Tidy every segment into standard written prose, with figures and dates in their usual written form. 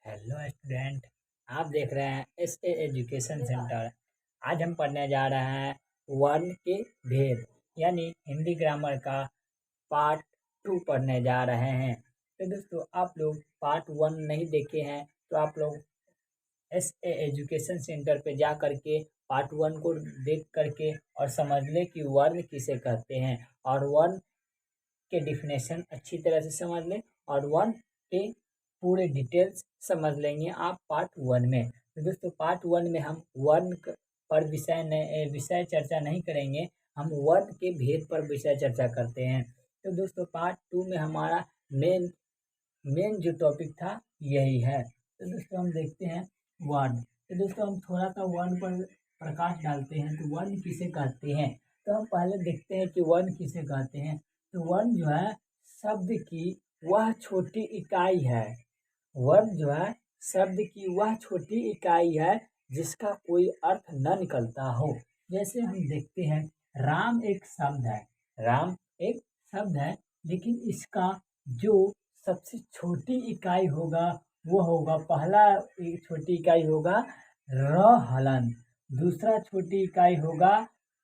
Hello student. आप देख रहे हैं एस ए एजुकेशन सेंटर। आज हम पढ़ने जा रहे हैं वर्ण के भेद यानी हिंदी ग्रामर का पार्ट 2 पढ़ने जा रहे हैं। तो दोस्तों, आप लोग पार्ट 1 नहीं देखे हैं तो आप लोग एस ए एजुकेशन सेंटर पे जा करके पार्ट 1 को देख करके और समझ लें कि वर्ण किसे कहते हैं, और वर्ण के डिफिनेशन अच्छी तरह से समझ लें और वन के पूरे डिटेल्स समझ लेंगे आप पार्ट 1 में। तो दोस्तों, पार्ट 1 में हम वर्ण पर विषय चर्चा नहीं करेंगे, हम वर्ण के भेद पर विषय चर्चा करते हैं। तो दोस्तों, पार्ट 2 में हमारा मेन मेन जो टॉपिक था यही है। तो दोस्तों, हम देखते हैं वर्ण। तो दोस्तों, हम थोड़ा सा वर्ण पर प्रकाश डालते हैं। तो वर्ण किसे कहते हैं, तो हम पहले देखते हैं कि वर्ण किसे कहते हैं। तो वर्ण जो है शब्द की वह छोटी इकाई है। वर्ण जो है शब्द की वह छोटी इकाई है जिसका कोई अर्थ न निकलता हो। जैसे हम देखते हैं, राम एक शब्द है। राम एक शब्द है, लेकिन इसका जो सबसे छोटी इकाई होगा वो होगा, पहला छोटी इकाई होगा र हलन, दूसरा छोटी इकाई होगा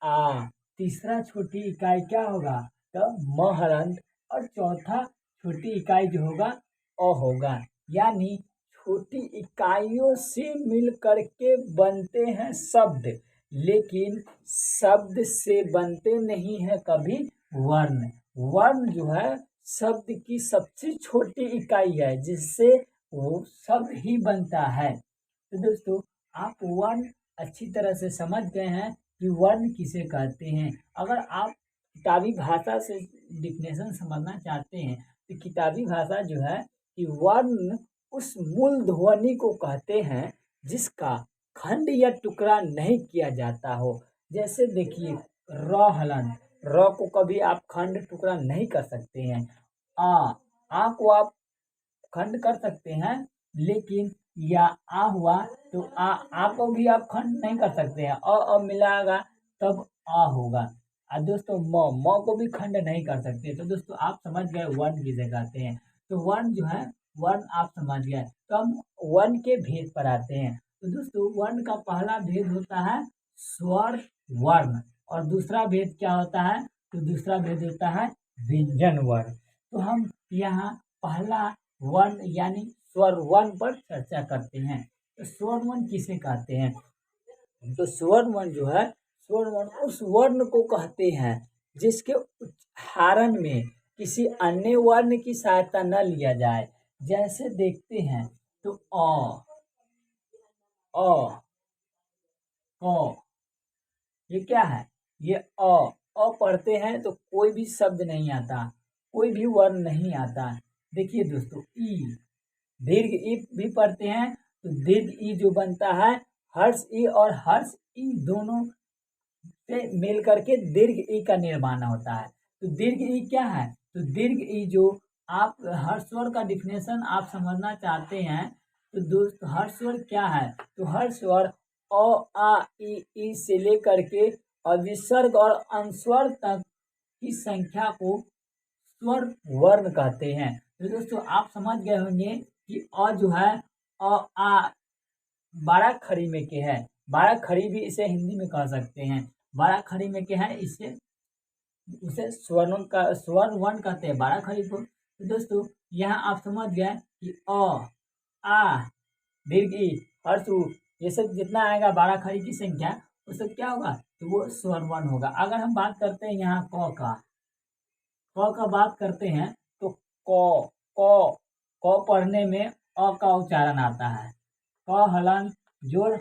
आ, तीसरा छोटी इकाई क्या होगा तो म हलन, और चौथा छोटी इकाई जो होगा अ होगा। यानी छोटी इकाइयों से मिल करके बनते हैं शब्द, लेकिन शब्द से बनते नहीं है कभी वर्ण। वर्ण जो है शब्द की सबसे छोटी इकाई है जिससे वो शब्द ही बनता है। तो दोस्तों, आप वर्ण अच्छी तरह से समझ गए हैं कि वर्ण किसे कहते हैं। अगर आप किताबी भाषा से डिफिनेशन समझना चाहते हैं तो किताबी भाषा जो है कि वर्ण उस मूल ध्वनि को कहते हैं जिसका खंड या टुकड़ा नहीं किया जाता हो। जैसे देखिए, र हलन, र को कभी आप खंड टुकड़ा नहीं कर सकते हैं। आ को आप खंड कर सकते हैं, लेकिन या आ हुआ तो आ को भी आप खंड नहीं कर सकते हैं। मिलाएगा तब आ होगा। दोस्तों, म को भी खंड नहीं कर सकते। तो दोस्तों, आप समझ गए वर्ण किसे कहते हैं। तो वर्ण जो है, वर्ण आप समझ गए। तो हम वर्ण के भेद पर आते हैं। तो दोस्तों, वर्ण का पहला भेद होता है स्वर वर्ण, और दूसरा भेद क्या होता है तो दूसरा भेद होता है व्यंजन वर्ण। तो हम यहाँ पहला वर्ण यानी स्वर वर्ण पर चर्चा करते हैं। तो स्वर वर्ण किसे कहते हैं, तो स्वर वर्ण जो है, स्वर वर्ण उस वर्ण को कहते हैं जिसके उच्चारण में किसी अन्य वर्ण की सहायता न लिया जाए। जैसे देखते हैं तो अ क, ये क्या है, ये अ पढ़ते हैं तो कोई भी शब्द नहीं आता, कोई भी वर्ण नहीं आता। देखिए दोस्तों, ई, दीर्घ ई भी पढ़ते हैं तो दीर्घ ई जो बनता है, हर्ष ई और हर्ष ई दोनों से मिल करके दीर्घ ई का निर्माण होता है। तो दीर्घ ई क्या है, तो दीर्घ ई जो आप हर स्वर का डिफिनेशन आप समझना चाहते हैं तो दोस्त हर स्वर क्या है, तो हर स्वर अ आ ई से लेकर के अविसर्ग और अनुस्वर तक की संख्या को स्वर वर्ण कहते हैं। तो दोस्तों, आप समझ गए होंगे कि अ जो है, अ आ 12 खड़ी में के है। 12 खड़ी भी इसे हिंदी में कह सकते हैं। 12 खड़ी में के है, इसे उसे स्वर वर्ण कहते हैं 12 खड़ी को। तो दोस्तों, यहाँ आप समझ गए कि अ आ दीर्घ ई हर्ष उ, ये सब जितना आएगा 12 खड़ी की संख्या, वो सब क्या होगा तो वो स्वर वर्ण होगा। अगर हम बात करते हैं यहाँ क का बात करते हैं तो क पढ़ने में अ का उच्चारण आता है। क हलन जोड़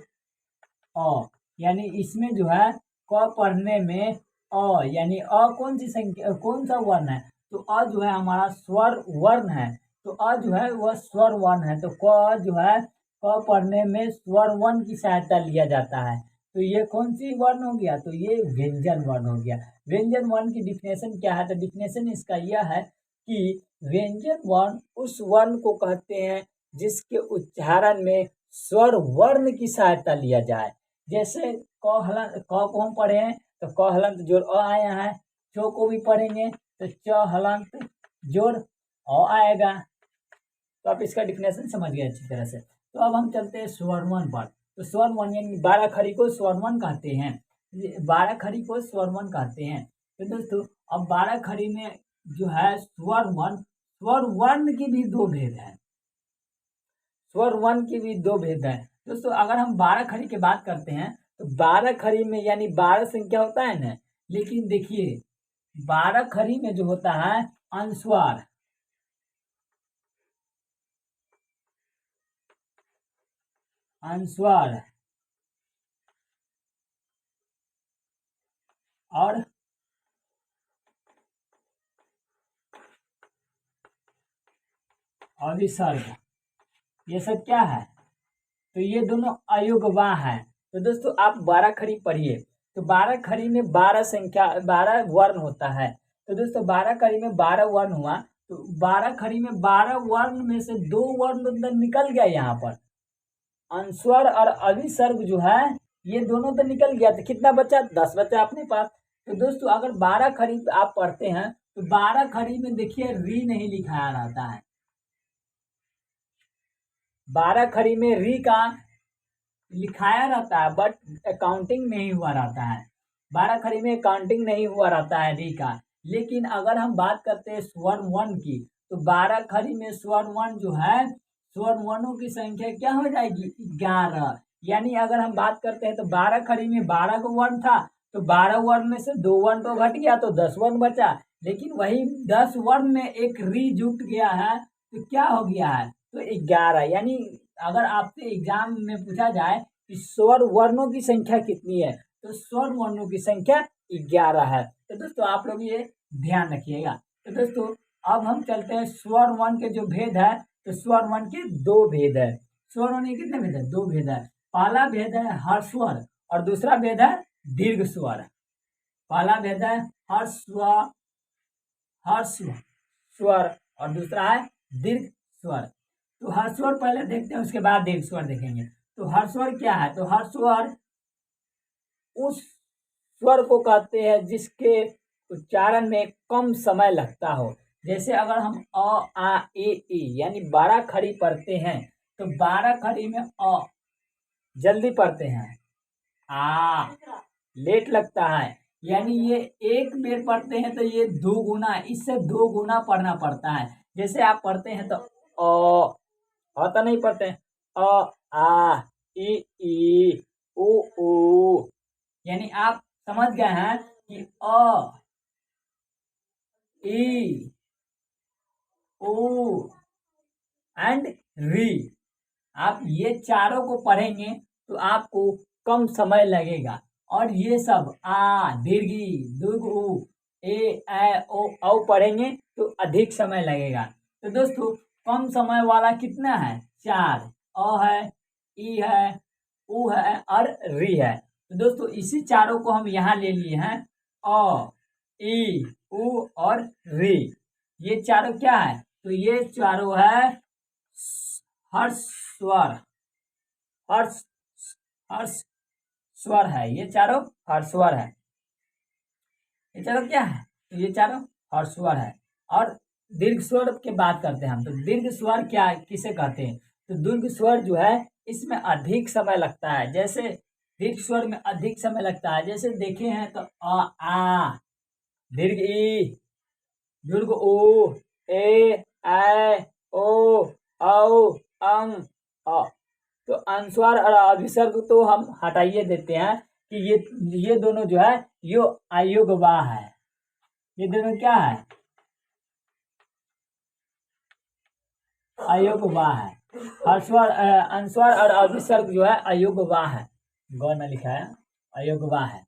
अ, यानी इसमें जो है क पढ़ने में अ, यानी कौन सी संख्या, कौन सा वर्ण है, तो अ जो है हमारा स्वर वर्ण है। तो अ जो है वह स्वर वर्ण है। तो क जो है, क पढ़ने में स्वर वर्ण की सहायता लिया जाता है। तो ये कौन सी वर्ण हो गया, तो ये व्यंजन वर्ण हो गया। व्यंजन वर्ण की डिफिनेशन क्या है, तो डिफिनेशन इसका यह है कि व्यंजन वर्ण उस वर्ण को कहते हैं जिसके उच्चारण में स्वर वर्ण की सहायता लिया जाए। जैसे क हलन, क को हम पढ़े हैं तो क हलंत जोड़ अ आया है। च को भी पढ़ेंगे तो च हलंत जोड़ अ आएगा। तो आप इसका डिफिनेशन समझ गए अच्छी तरह से। तो अब हम चलते हैं स्वर वन पर। तो स्वर वन यानी 12 खड़ी को स्वर वन कहते हैं, 12 खड़ी को स्वर वन कहते हैं। तो दोस्तों अब 12 खड़ी में जो है स्वर वन, स्वर वर्ण की भी दो भेद है, स्वर वन की भी दो भेद है। दोस्तों अगर हम 12 खड़ी की बात करते हैं तो 12 खड़ी में यानी 12 संख्या होता है ना, लेकिन देखिए 12 खड़ी में जो होता है अनुस्वार, अनुस्वार और अभिसर्ग, ये सब क्या है, तो ये दोनों अयोगवाह है। तो दोस्तों आप 12 खड़ी पढ़िए, तो 12 खड़ी में 12 संख्या 12 वर्ण होता है। तो दोस्तों 12 खड़ी में 12 वर्ण हुआ, तो 12 खड़ी में 12 वर्ण में से 2 वर्ण तो निकल गया, यहाँ पर अनुस्वर और अभिसर्ग जो है ये दोनों तो निकल गया, तो कितना बचा, 10 बचा अपने पास। तो दोस्तों अगर 12 खड़ी आप पढ़ते हैं तो 12 खड़ी में देखिए री नहीं लिखाया रहता है, 12 खड़ी में री का लिखाया रहता है बट अकाउंटिंग नहीं हुआ रहता है, 12 खड़ी में अकाउंटिंग नहीं हुआ रहता है री का। लेकिन अगर हम बात करते हैं स्वर वन की, तो 12 खड़ी में स्वर वन जो है, स्वर वनों की संख्या क्या हो जाएगी, 11। यानी अगर हम बात करते हैं तो 12 खड़ी में 12 को वर्ण था, तो 12 वर्ण में से 2 वर्ण तो घट गया, तो 10 वर्ण बचा। लेकिन वही 10 वर्ण में एक री जुट गया है, तो क्या हो गया है, तो 11। यानी अगर आपसे एग्जाम में पूछा जाए कि स्वर वर्णों की संख्या कितनी है, तो स्वर वर्णों की संख्या 11 है। तो दोस्तों आप लोग ये ध्यान रखिएगा। तो दोस्तों अब हम चलते हैं स्वर वन के जो भेद है, तो स्वर वन के दो भेद है। स्वर वन के कितने भेद है, दो भेद है। पहला भेद है हर्स्वर और दूसरा भेद है दीर्घ स्वर। पहला भेद है हर्स्व, हर्स्व स्वर और दूसरा है दीर्घ स्वर। तो हर्स्वर पहले देखते हैं, उसके बाद दीर्घ स्वर देखेंगे। तो हर्स्वर क्या है, तो हर्स्वर उस स्वर को कहते हैं जिसके उच्चारण में कम समय लगता हो। जैसे अगर हम अ आ ए ई यानी 12 खड़ी पढ़ते हैं, तो 12 खड़ी में अ जल्दी पढ़ते हैं, आ लेट लगता है। यानी ये एक बेर पढ़ते हैं तो ये 2 गुना, इससे 2 गुना पढ़ना पड़ता है। जैसे आप पढ़ते हैं तो तो नहीं पढ़ते हैं, आ ई उ, यानी आप समझ गए हैं कि अ ई उ एंड री, आप ये चारों को पढ़ेंगे तो आपको कम समय लगेगा। और ये सब आ दीर्घी दुर्ग उ ए ओ पढ़ेंगे तो अधिक समय लगेगा। तो दोस्तों कम समय वाला कितना है, 4, अ है, ई है, उ है और री है। तो दोस्तों इसी चारों को हम यहाँ ले लिए हैं, अ ई उ और री, ये चारों क्या है, तो ये चारों है हर्ष स्वर, हर्ष हर्ष स्वर है, ये चारों हर्ष स्वर है। ये चारों क्या है, तो ये चारों हर्ष स्वर है। और दीर्घ स्वर की बात करते हैं हम, तो दीर्घ स्वर क्या किसे कहते हैं, तो दीर्घ स्वर जो है इसमें अधिक समय लगता है। जैसे दीर्घ स्वर में अधिक समय लगता है, जैसे देखे हैं तो आ दीर्घ ई दीर्घ ओ ए ओ औ अ। तो अनुस्वार और अभिसर्ग तो हम हटाइए देते हैं कि ये दोनों जो है यो अयोगवाह है, ये दोनों क्या है, अयोगवाह है। हर्षवर अनुस्वार और अभिसर्ग जो है अयोगवाह है, गौर में लिखा है अयोगवाह है।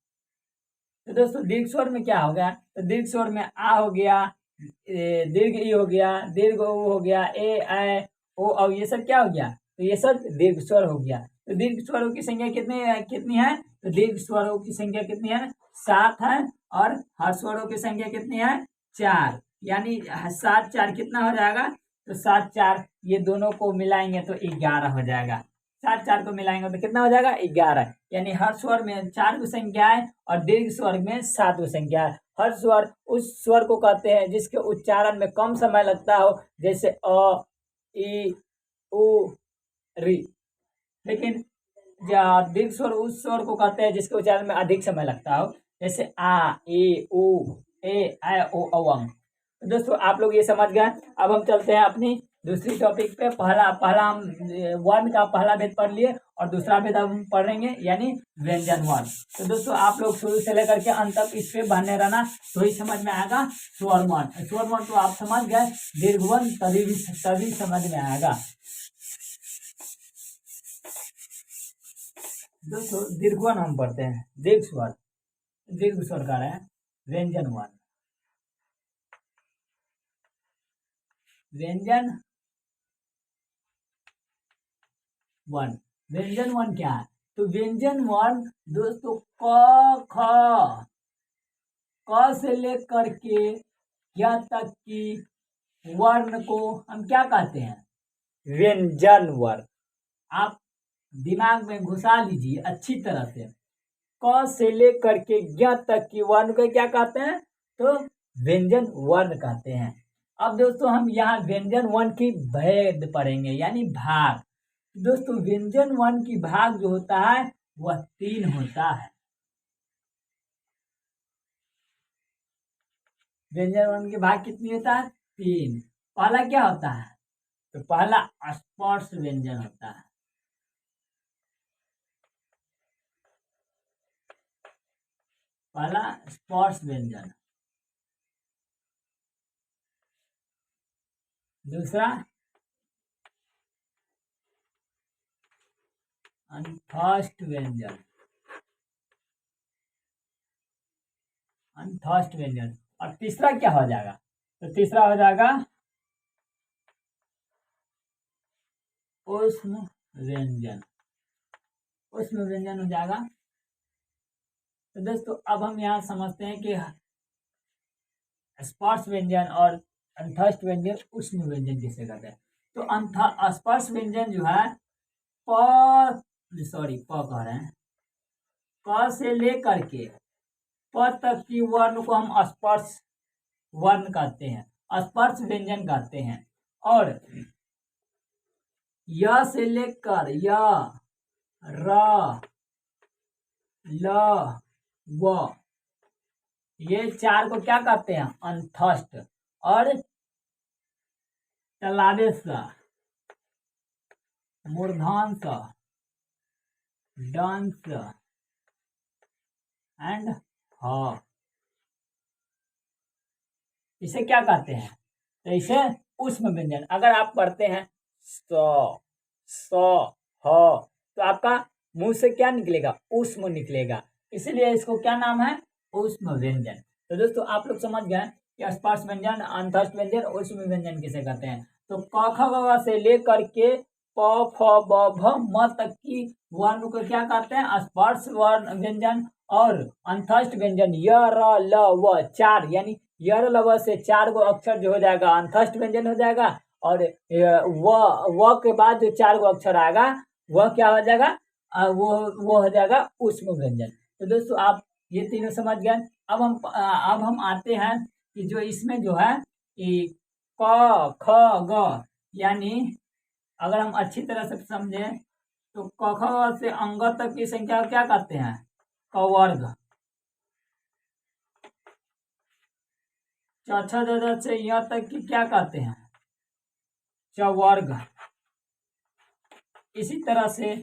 तो दोस्तों दीर्घ स्वर में क्या हो गया, तो दीर्घ स्वर में आ हो गया, दीर्घ ई हो गया, दीर्घ ओ हो गया, ए ओ और ये सब क्या हो गया, तो ये सब दीर्घ स्वर हो गया। तो दीर्घ स्वरों की संख्या कितनी है, तो दीर्घ स्वरों की संख्या कितनी है, 7 है। और हर्षवरों की संख्या कितनी है, 4। यानी 7 4 कितना हो जाएगा, तो 7 4 ये दोनों को मिलाएंगे तो 11 हो जाएगा। 7 4 को मिलाएंगे तो कितना हो जाएगा, 11। यानी हर स्वर में 4 की संख्या है और दीर्घ स्वर में 7 की संख्या है। हर स्वर उस स्वर को कहते हैं जिसके उच्चारण में कम समय लगता हो, जैसे अ ई उ री। लेकिन दीर्घ स्वर उस स्वर को कहते हैं जिसके उच्चारण में अधिक समय लगता हो, जैसे आ, ई, उ, ए, ओ, औ। तो दोस्तों आप लोग ये समझ गए। अब हम चलते हैं अपनी दूसरी टॉपिक पे। पहला पहला हम वर्ण का पहला भेद पढ़ लिए और दूसरा भेद हम पढ़ेंगे यानी व्यंजन वर्ण। तो दोस्तों आप लोग शुरू से लेकर के अंत तक इस पे बने रहना, तो ही समझ में आएगा। स्वर वर्ण, स्वर वर्ण तो आप समझ गए, दीर्घ वर्ण तभी समझ में आएगा। दोस्तों दीर्घ वर्ण हम पढ़ते हैं, दीर्घ स्वर का है व्यंजन वर्ण। व्यंजन वर्ण, व्यंजन वर्ण क्या है? तो व्यंजन वर्ण दोस्तों क से लेकर के या तक की वर्ण को हम क्या कहते हैं? व्यंजन वर्ण। आप दिमाग में घुसा लीजिए अच्छी तरह से। क से लेकर के ज्ञ तक की वर्ण को क्या कहते हैं? तो व्यंजन वर्ण कहते हैं। अब दोस्तों हम यहाँ व्यंजन वर्ण की भेद पढ़ेंगे यानी भाग। दोस्तों व्यंजन वर्ण की भाग जो होता है वह 3 होता है। व्यंजन वर्ण की भाग कितनी होता है? 3। पहला क्या होता है? तो पहला स्पर्श व्यंजन होता है। पहला स्पर्श व्यंजन। दूसरा अंतस्थ व्यंजन। अंतस्थ व्यंजन। और तीसरा क्या हो जाएगा? तो तीसरा हो जाएगा ऊष्म व्यंजन। ऊष्म व्यंजन हो जाएगा। तो दोस्तों अब हम यहाँ समझते हैं कि स्पर्श व्यंजन और अंतस्थ व्यंजन ऊष्म व्यंजन किसे कहते हैं। तो स्पर्श व्यंजन जो है प कह रहे हैं, क से लेकर के प तक की वर्ण को हम स्पर्श वर्ण कहते हैं, स्पर्श व्यंजन कहते हैं। और य से लेकर य, र, ल, व, ये 4 को क्या कहते हैं? अंतस्थ। और तलादेश, मूर्धांश, दंश एंड ह, इसे क्या कहते हैं? तो इसे ऊष्म व्यंजन। अगर आप पढ़ते हैं स, ह, तो आपका मुंह से क्या निकलेगा? ऊष्म निकलेगा, इसलिए इसको क्या नाम है? ऊष्म व्यंजन। तो दोस्तों आप लोग समझ गए कि स्पर्श व्यंजन, अंतस्थ व्यंजन, ऊष्म व्यंजन किसे कहते हैं। तो क ख ग से लेकर के प फ ब भ म तक की वर्ण को क्या कहते हैं? स्पर्श वर्ण व्यंजन। और अंतस्थ व्यंजन य, र, ल, व 4 यानी य, र, ल, व से 4 गो अक्षर जो हो जाएगा अंतस्थ व्यंजन हो जाएगा। और व के बाद जो 4 गो अक्षर आएगा वह क्या हो जाएगा? वो हो जाएगा ऊष्म व्यंजन। तो दोस्तों आप ये तीनों समझ गए। अब हम आते हैं कि जो इसमें जो है कि क ख ग यानी अगर हम अच्छी तरह से समझे तो क ख से अंग तक की संख्या क्या कहते हैं? कवर्ग। छ छ ज से यहाँ तक की क्या कहते हैं? चवर्ग। इसी तरह से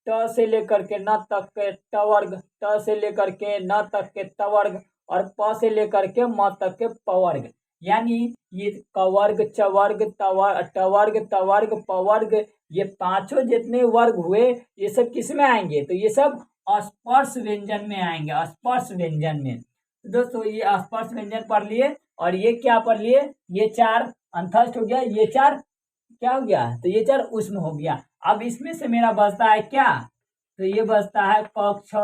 ट से लेकर के न तक के टवर्ग, ट से लेकर के न तक के तवर्ग और प से लेकर के म तक के पवर्ग। यानी ये कवर्ग, चवर्ग, टवर्ग, तवर्ग, पवर्ग, ये 5 जितने वर्ग हुए ये सब किस में आएंगे? तो ये सब स्पर्श व्यंजन में आएंगे, स्पर्श व्यंजन में। तो दोस्तों ये स्पर्श व्यंजन पढ़ लिए। और ये क्या पढ़ लिए? ये 4 अंतस्थ हो गया, ये 4 क्या हो गया? तो ये 4 ऊष्म हो गया। अब इसमें से मेरा बचता है क्या? तो ये बचता है क, छ,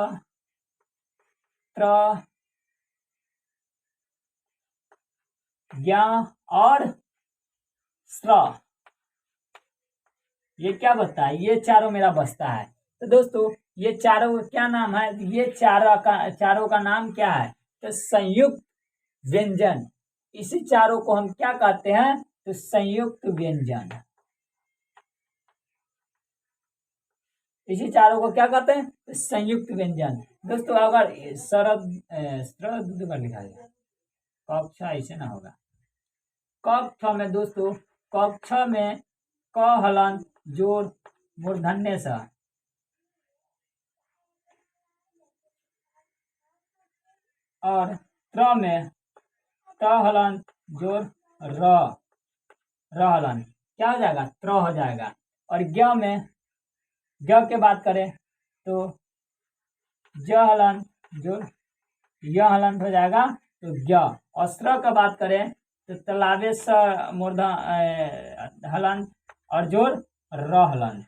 त्र, ज्ञ और स्र। ये क्या बचता है? ये चारों मेरा बचता है। तो दोस्तों ये चारों क्या नाम है? ये चारों का नाम क्या है? तो संयुक्त व्यंजन। इसी चारों को हम क्या कहते हैं? तो संयुक्त व्यंजन। इसी चारों को क्या कहते हैं? संयुक्त व्यंजन। दोस्तों अगर शरद शरद कर लिखा है, कक्षा ऐसे ना होगा। कक्ष में दोस्तों, कक्ष में क हलन जोड़ मूर्धन्य स, और त्र में त हलन जोड़ र, हलन क्या हो जाएगा? त्र हो जाएगा। और ज्ञ में, ज्ञ के बात करें तो ज हलन जोड़ य हलन हो जाएगा, तो ज्ञ। और स्र का बात करें तो तलावे स मूर्धा हलन और जोड़ र हलन,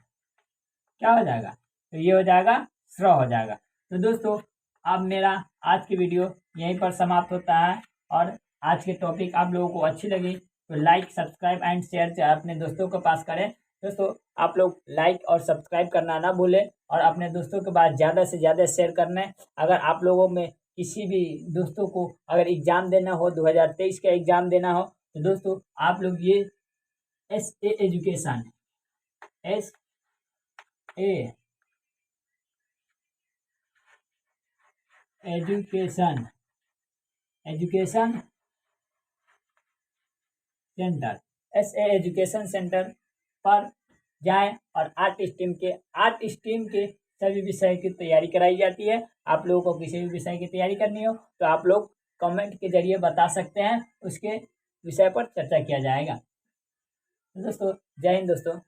क्या हो जाएगा? तो ये हो जाएगा स्र हो जाएगा। तो दोस्तों अब मेरा आज की वीडियो यहीं पर समाप्त होता है। और आज के टॉपिक आप लोगों को अच्छी लगी तो लाइक, सब्सक्राइब एंड शेयर अपने दोस्तों के पास करें। दोस्तों आप लोग लाइक और सब्सक्राइब करना ना भूलें, और अपने दोस्तों के पास ज़्यादा से ज़्यादा शेयर करना है। अगर आप लोगों में किसी भी दोस्तों को अगर एग्ज़ाम देना हो, 2023 का एग्ज़ाम देना हो, तो दोस्तों आप लोग ये SA education, SA education centre, SA education centre पर जाएं और आर्ट स्ट्रीम के सभी विषय की तैयारी कराई जाती है। आप लोगों को किसी भी विषय की तैयारी करनी हो तो आप लोग कमेंट के जरिए बता सकते हैं, उसके विषय पर चर्चा किया जाएगा। तो दोस्तों जय हिंद दोस्तों।